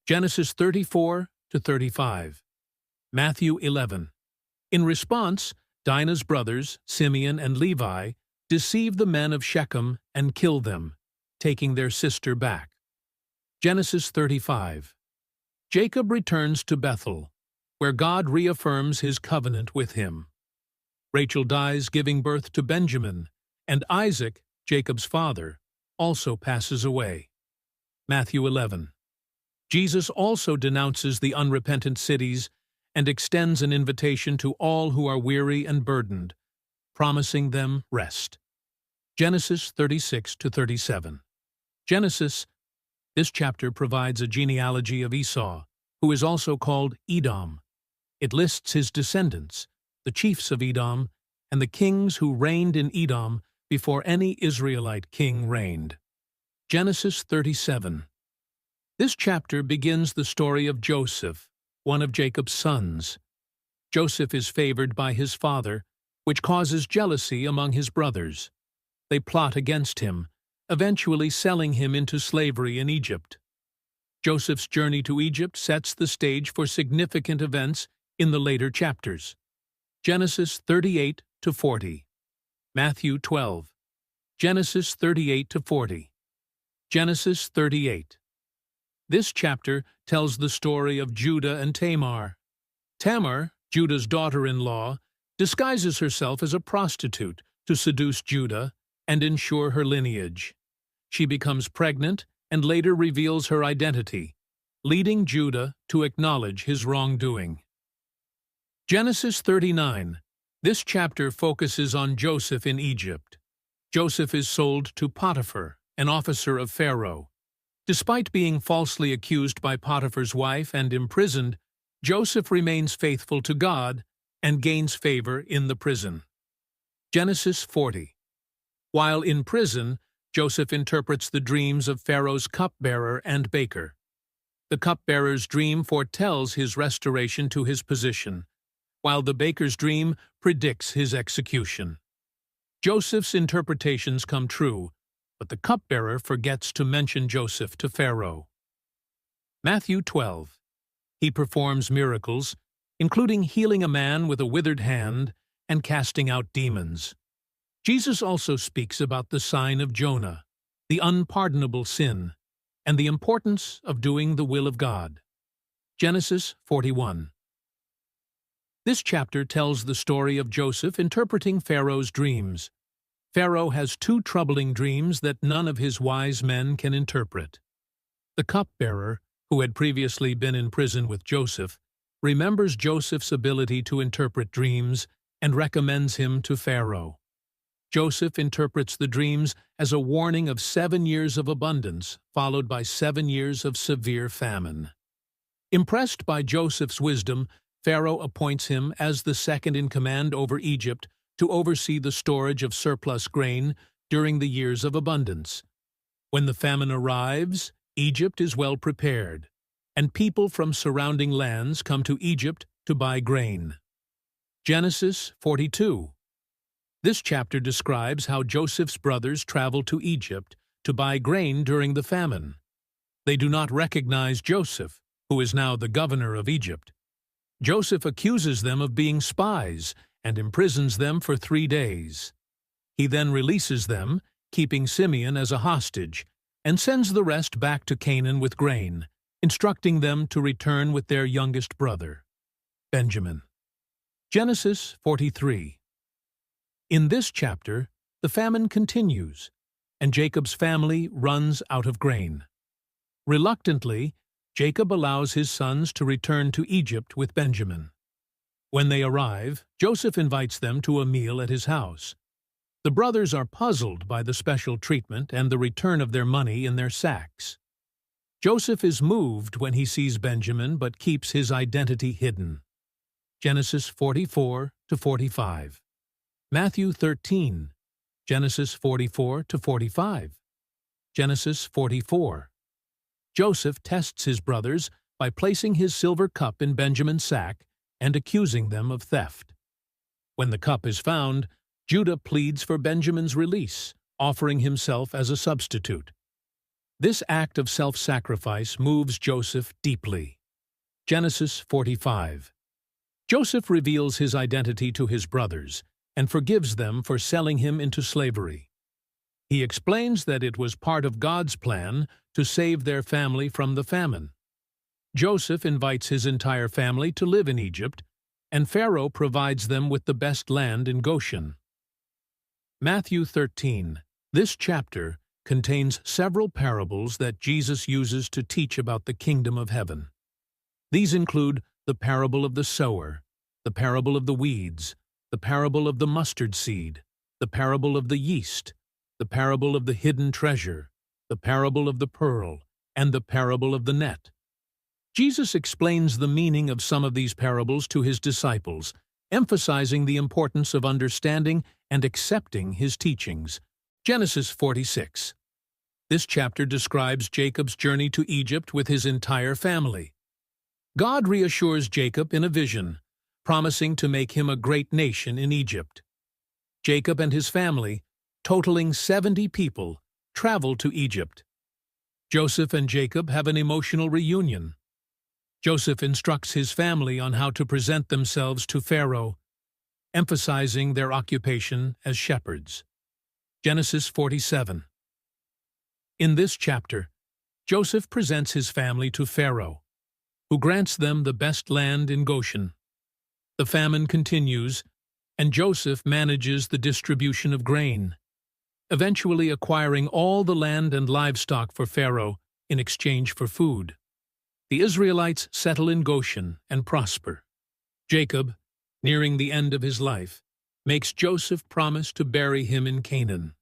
Genesis 34 to 35. Matthew 11. In response, Dinah's brothers, Simeon and Levi, deceive the men of Shechem and kill them, taking their sister back. Genesis 35. Jacob returns to Bethel, where God reaffirms his covenant with him. Rachel dies giving birth to Benjamin, and Isaac, Jacob's father, also passes away. Matthew 11. Jesus also denounces the unrepentant cities and extends an invitation to all who are weary and burdened, promising them rest. Genesis 36 to 37. Genesis. This chapter provides a genealogy of Esau, who is also called Edom. It lists his descendants, the chiefs of Edom, and the kings who reigned in Edom before any Israelite king reigned. Genesis 37. This chapter begins the story of Joseph, one of Jacob's sons. Joseph is favored by his father, which causes jealousy among his brothers. They plot against him, eventually selling him into slavery in Egypt. Joseph's journey to Egypt sets the stage for significant events in the later chapters. Genesis 38 to 40. Matthew 12. Genesis 38 to 40. Genesis 38. This chapter tells the story of Judah and Tamar. Tamar, Judah's daughter-in-law, disguises herself as a prostitute to seduce Judah and ensure her lineage. She becomes pregnant and later reveals her identity, leading Judah to acknowledge his wrongdoing. Genesis 39. This chapter focuses on Joseph in Egypt. Joseph is sold to Potiphar, an officer of Pharaoh. Despite being falsely accused by Potiphar's wife and imprisoned, Joseph remains faithful to God and gains favor in the prison. Genesis 40. While in prison, Joseph interprets the dreams of Pharaoh's cupbearer and baker. The cupbearer's dream foretells his restoration to his position, while the baker's dream predicts his execution. Joseph's interpretations come true, but the cupbearer forgets to mention Joseph to Pharaoh. Matthew 12. He performs miracles, including healing a man with a withered hand and casting out demons. Jesus also speaks about the sign of Jonah, the unpardonable sin, and the importance of doing the will of God. Genesis 41. This chapter tells the story of Joseph interpreting Pharaoh's dreams. Pharaoh has two troubling dreams that none of his wise men can interpret. The cupbearer, who had previously been in prison with Joseph, remembers Joseph's ability to interpret dreams and recommends him to Pharaoh. Joseph interprets the dreams as a warning of 7 years of abundance, followed by 7 years of severe famine. Impressed by Joseph's wisdom, Pharaoh appoints him as the second in command over Egypt to oversee the storage of surplus grain during the years of abundance. When the famine arrives, Egypt is well prepared, and people from surrounding lands come to Egypt to buy grain. Genesis 42. This chapter describes how Joseph's brothers travel to Egypt to buy grain during the famine. They do not recognize Joseph, who is now the governor of Egypt. Joseph accuses them of being spies and imprisons them for 3 days. He then releases them, keeping Simeon as a hostage, and sends the rest back to Canaan with grain, instructing them to return with their youngest brother, Benjamin. Genesis 43. In this chapter, the famine continues, and Jacob's family runs out of grain. Reluctantly, Jacob allows his sons to return to Egypt with Benjamin. When they arrive, Joseph invites them to a meal at his house. The brothers are puzzled by the special treatment and the return of their money in their sacks. Joseph is moved when he sees Benjamin but keeps his identity hidden. Genesis 44 to 45. Matthew 13. Genesis 44 to 45. Genesis 44. Joseph tests his brothers by placing his silver cup in Benjamin's sack and accusing them of theft. When the cup is found, Judah pleads for Benjamin's release, offering himself as a substitute. This act of self-sacrifice moves Joseph deeply. Genesis 45. Joseph reveals his identity to his brothers and forgives them for selling him into slavery. He explains that it was part of God's plan to save their family from the famine. Joseph invites his entire family to live in Egypt, and Pharaoh provides them with the best land in Goshen. Matthew 13. This chapter contains several parables that Jesus uses to teach about the kingdom of heaven. These include the parable of the sower, the parable of the weeds, the parable of the mustard seed, the parable of the yeast, the parable of the hidden treasure, the parable of the pearl, and the parable of the net. Jesus explains the meaning of some of these parables to his disciples, emphasizing the importance of understanding and accepting his teachings. Genesis 46. This chapter describes Jacob's journey to Egypt with his entire family. God reassures Jacob in a vision, promising to make him a great nation in Egypt. Jacob and his family, totaling 70 people, travel to Egypt. Joseph and Jacob have an emotional reunion. Joseph instructs his family on how to present themselves to Pharaoh, emphasizing their occupation as shepherds. Genesis 47. In this chapter, Joseph presents his family to Pharaoh, who grants them the best land in Goshen. The famine continues, and Joseph manages the distribution of grain, eventually acquiring all the land and livestock for Pharaoh in exchange for food. The Israelites settle in Goshen and prosper. Jacob, nearing the end of his life, makes Joseph promise to bury him in Canaan.